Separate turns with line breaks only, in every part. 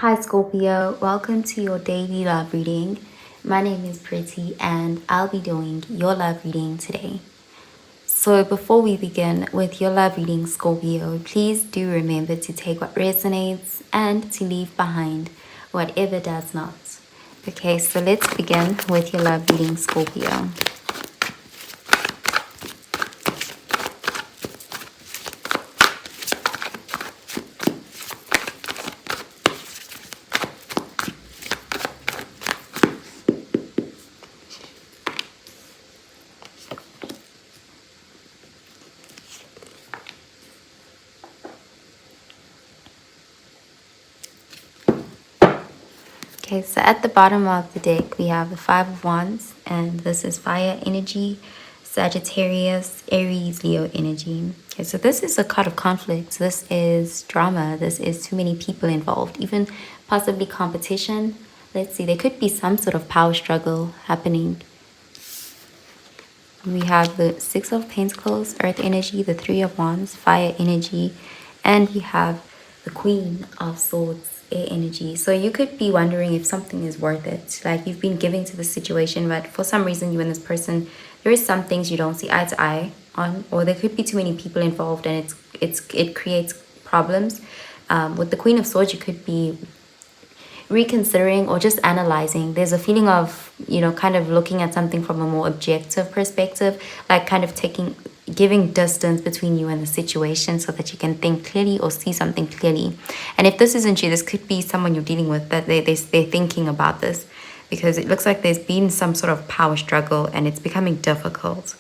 Hi Scorpio, welcome to your daily love reading. My name is Pretty and I'll be doing your love reading today. So before we begin with your love reading, Scorpio, please do remember to take what resonates and to leave behind whatever does not. Okay, so let's begin with your love reading, Scorpio. Okay, so at the bottom of the deck, we have the Five of Wands, and this is fire energy, Sagittarius, Aries, Leo energy. Okay, so this is a card of conflict. This is drama. This is too many people involved, even possibly competition. Let's see, there could be some sort of power struggle happening. We have the Six of Pentacles, Earth energy, the Three of Wands, fire energy, and we have the Queen of Swords, air energy. So you could be wondering if something is worth it. Like you've been giving to the situation, but for some reason you and this person, there is some things you don't see eye to eye on, or there could be too many people involved and it creates problems. With the Queen of Swords, you could be reconsidering or just analyzing. There's a feeling of, kind of looking at something from a more objective perspective, like kind of giving distance between you and the situation so that you can think clearly or see something clearly. And if this isn't you, this could be someone you're dealing with that they're thinking about this, because it looks like there's been some sort of power struggle and it's becoming difficult.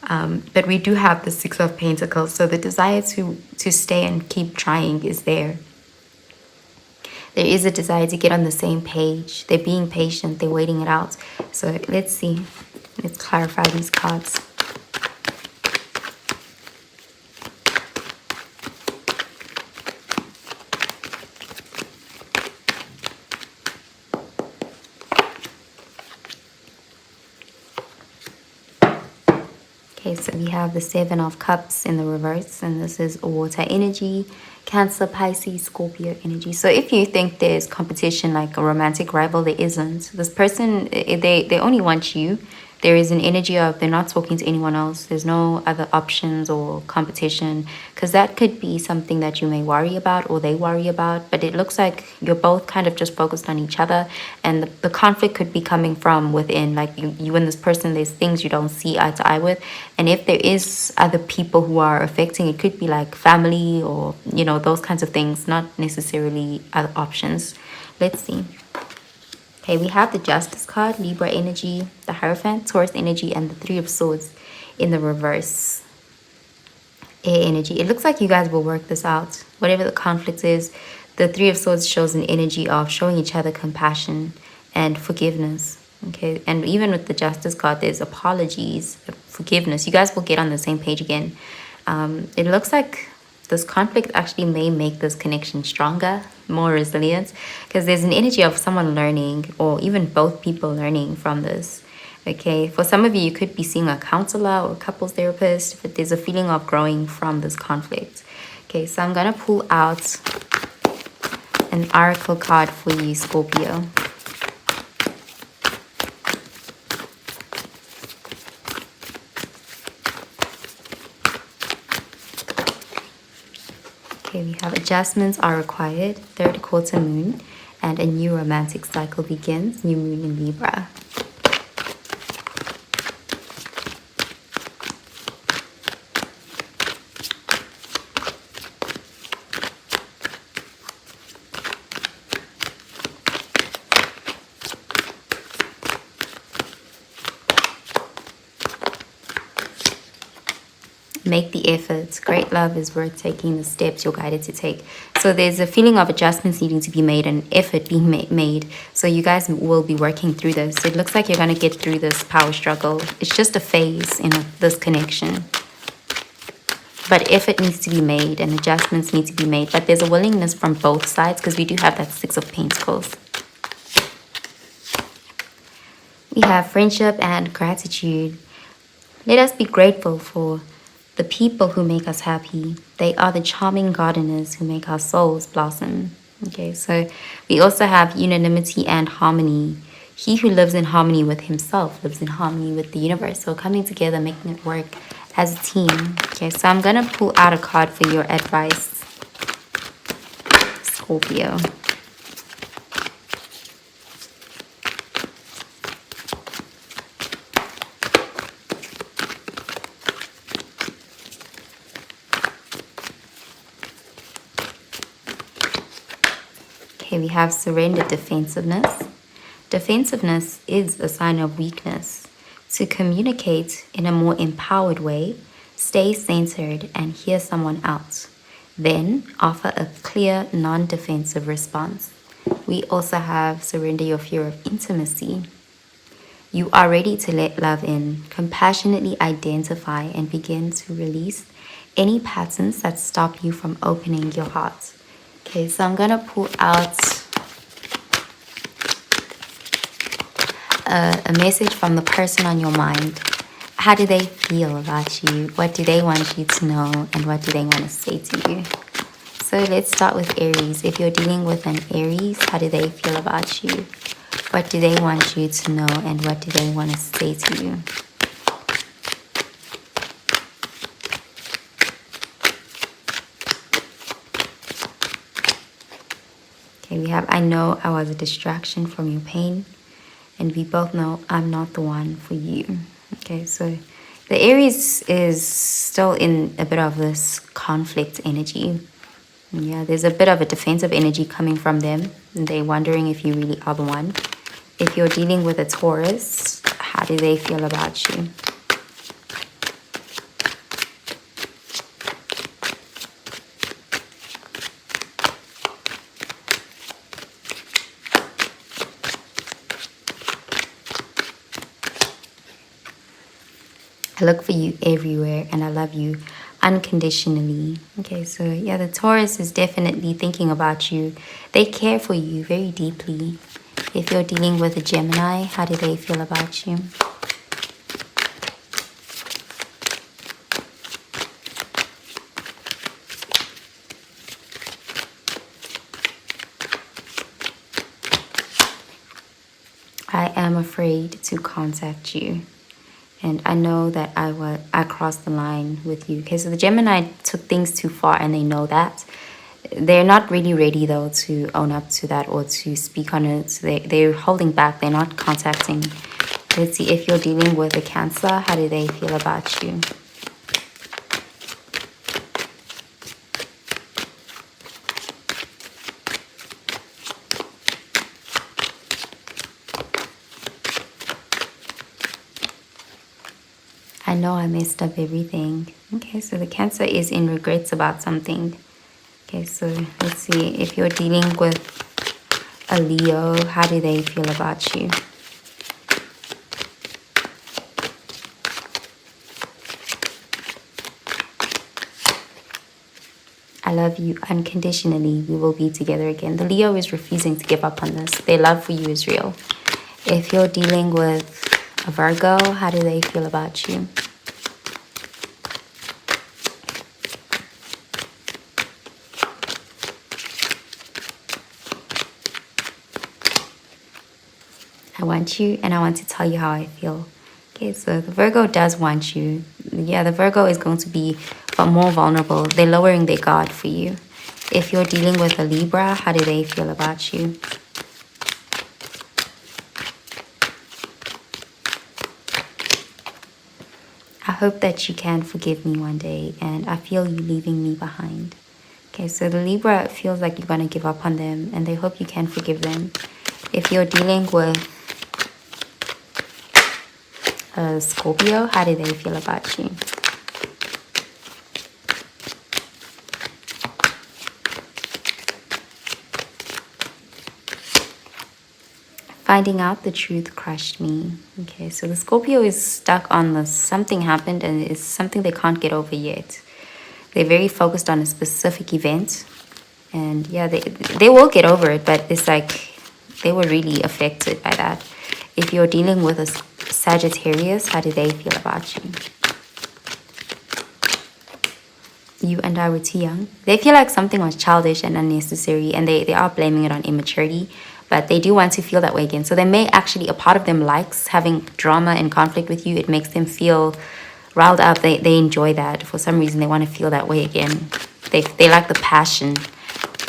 But we do have the Six of Pentacles, so the desire to stay and keep trying is there. There is a desire to get on the same page. They're being patient. They're waiting it out. So let's see. Let's clarify these cards. Okay, so we have the Seven of Cups in the reverse, and this is water energy, Cancer, Pisces, Scorpio energy. So if you think there's competition, like a romantic rival, there isn't. This person, they only want you. There is an energy of they're not talking to anyone else. There's no other options or competition, because that could be something that you may worry about or they worry about. But it looks like you're both kind of just focused on each other, and the conflict could be coming from within. Like you and this person, there's things you don't see eye to eye with. And if there is other people who are affecting, it could be like family or, those kinds of things, not necessarily other options. Let's see. Okay, we have the Justice card, Libra energy, the Hierophant, Taurus energy, and the Three of Swords in the reverse, air energy. It looks like you guys will work this out. Whatever the conflict is, the Three of Swords shows an energy of showing each other compassion and forgiveness. Okay, and even with the Justice card, there's apologies, forgiveness. You guys will get on the same page again. It looks like this conflict actually may make this connection stronger, more resilient, because there's an energy of someone learning, or even both people learning from this. Okay, for some of you, you could be seeing a counselor or a couples therapist, but there's a feeling of growing from this conflict. Okay, so I'm gonna pull out an oracle card for you, Scorpio. Okay, we have adjustments are required, third quarter moon, and a new romantic cycle begins, new moon in Libra. Make the efforts. Great love is worth taking the steps you're guided to take. So there's a feeling of adjustments needing to be made and effort being made. So you guys will be working through this. So it looks like you're going to get through this power struggle. It's just a phase in this connection. But effort needs to be made and adjustments need to be made. But there's a willingness from both sides, because we do have that Six of Pentacles. We have friendship and gratitude. Let us be grateful for the people who make us happy. They are the charming gardeners who make our souls blossom. Okay, so we also have unanimity and harmony. He who lives in harmony with himself lives in harmony with the universe. So coming together, making it work as a team. Okay, so I'm going to pull out a card for your advice, Scorpio. Okay, we have surrender, defensiveness. Defensiveness is a sign of weakness. To communicate in a more empowered way, stay centered and hear someone out. Then offer a clear, non-defensive response. We also have surrender your fear of intimacy. You are ready to let love in. Compassionately identify and begin to release any patterns that stop you from opening your heart. Okay, so I'm gonna pull out a message from the person on your mind. How do they feel about you? What do they want you to know? And what do they want to say to you? So let's start with Aries. If you're dealing with an Aries, how do they feel about you? What do they want you to know? And what do they want to say to you? Okay, we have, I know I was a distraction from your pain. And we both know I'm not the one for you. Okay, so the Aries is still in a bit of this conflict energy. Yeah, there's a bit of a defensive energy coming from them. And they're wondering if you really are the one. If you're dealing with a Taurus, how do they feel about you? I look for you everywhere and I love you unconditionally. Okay, so yeah, the Taurus is definitely thinking about you. They care for you very deeply. If you're dealing with a Gemini, how do they feel about you? I am afraid to contact you. And I know that I crossed the line with you. Okay, so the Gemini took things too far and they know that. They're not really ready though to own up to that or to speak on it. So they're holding back. They're not contacting. Let's see, if you're dealing with a Cancer, how do they feel about you? I know I messed up everything. Okay, so the Cancer is in regrets about something. Okay, so let's see, if you're dealing with a Leo, how do they feel about you? I love you unconditionally. We will be together again. The Leo is refusing to give up on this. Their love for you is real. If you're dealing with a Virgo, how do they feel about you? I want you and I want to tell you how I feel. Okay, so the Virgo does want you. Yeah, the Virgo is going to be more vulnerable. They're lowering their guard for you. If you're dealing with a Libra, how do they feel about you? I hope that you can forgive me one day, and I feel you leaving me behind. Okay, so the Libra feels like you're going to give up on them, and they hope you can forgive them. If you're dealing with a Scorpio, how do they feel about you? Finding out the truth crushed me. Okay, so the Scorpio is stuck on the something happened and it's something they can't get over yet. They're very focused on a specific event. And yeah, they will get over it, but it's like they were really affected by that. If you're dealing with a Sagittarius, how do they feel about you? you and I were too young. They feel like something was childish and unnecessary, and they are blaming it on immaturity, but they do want to feel that way again. So they may actually, a part of them likes having drama and conflict with you. It makes them feel riled up. They enjoy that. For some reason, they want to feel that way again. They like the passion.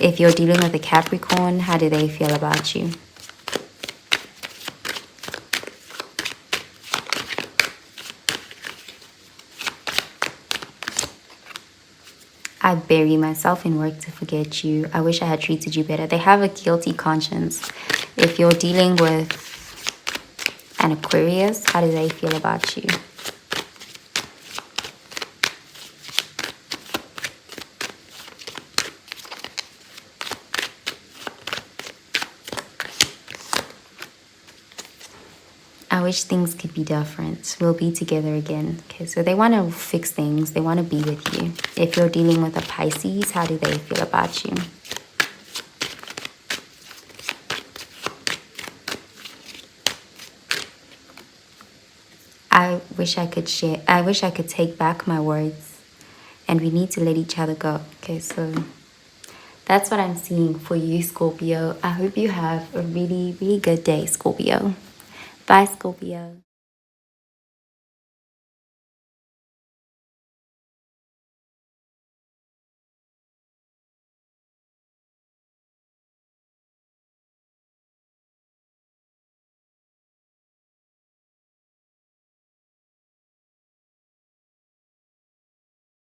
If you're dealing with a Capricorn, how do they feel about you? I bury myself in work to forget you. I wish I had treated you better. They have a guilty conscience. If you're dealing with an Aquarius, how do they feel about you? I wish things could be different. We'll be together again. Okay, so they want to fix things. They want to be with you. If you're dealing with a Pisces, how do they feel about you? I wish I could share. I wish I could take back my words. And we need to let each other go. Okay, so that's what I'm seeing for you, Scorpio. I hope you have a really, really good day, Scorpio. Bye, Scorpio.